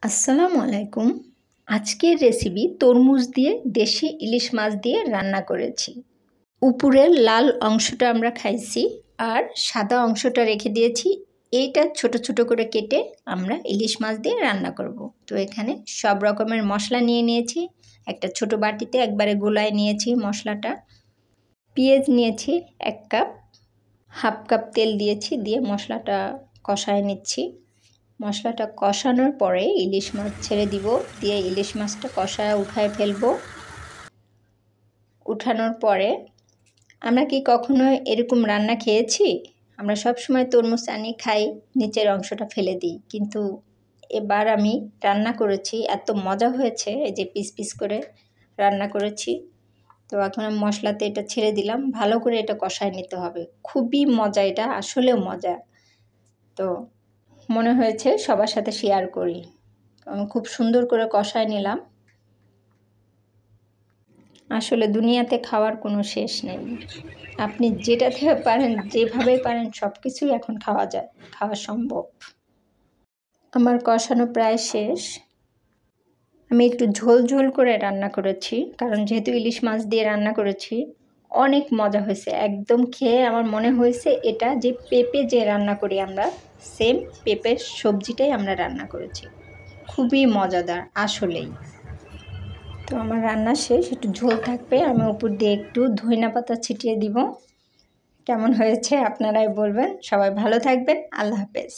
আসসালামু আলাইকুম। আজকের রেসিপি তরমুজ দিয়ে দেশি ইলিশ মাছ দিয়ে রান্না করেছি। উপরের লাল অংশটা আমরা খাইছি আর সাদা অংশটা রেখে দিয়েছি। এইটা ছোট ছোট করে কেটে আমরা ইলিশ মাছ দিয়ে রান্না করব। তো এখানে সব রকমের মশলা নিয়ে নিয়েছি। একটা ছোট বাটিতে একবারে গোলায় নিয়েছি মশলাটা। পেঁয়াজ নিয়েছি 1 কাপ, হাফ কাপ তেল দিয়েছি, দিয়ে মশলাটা কষায় নিচ্ছি। মশলাটা কষানোর পরে ইলিশ মাছ ছেড়ে দিব, দিয়ে ইলিশ মাছটা কষায় উঠায় ফেলবো। উঠানোর পরে আমরা কি কখনো এরকম রান্না খেয়েছি? আমরা সব সময় তরমুজ আনি খাই, নিচের অংশটা ফেলে দিই, কিন্তু এবার আমি রান্না করেছি, এত মজা হয়েছে। এই যে পিস পিস করে রান্না করেছি। তো এখন আমি মশলাতে এটা ছেড়ে দিলাম, ভালো করে এটা কষায় নিতে হবে। খুবই মজা, এটা আসলেও মজা। তো মনে হয়েছে সবার সাথে শেয়ার করি। আমি খুব সুন্দর করে কষায় নিলাম। আসলে দুনিয়াতে খাওয়ার কোনো শেষ নেই। আপনি যেটাতে পারেন, যেভাবে পারেন, সব কিছুই এখন খাওয়া যায়, খাওয়া সম্ভব। আমার কষানো প্রায় শেষ। আমি একটু ঝোল ঝোল করে রান্না করেছি, কারণ যেহেতু ইলিশ মাছ দিয়ে রান্না করেছি। অনেক মজা হয়েছে, একদম খেয়ে আমার মনে হয়েছে এটা যে পেঁপে যে রান্না করি আমরা, সেম পেঁপের সবজিটাই আমরা রান্না করেছি। খুবই মজাদার আসলেই। তো আমার রান্না শেষ, একটু ঝোল থাকবে, আমি উপর দিয়ে একটু ধনিয়া পাতা ছিটিয়ে দিব। কেমন হয়েছে আপনারাই বলবেন। সবাই ভালো থাকবেন। আল্লাহ হাফেজ।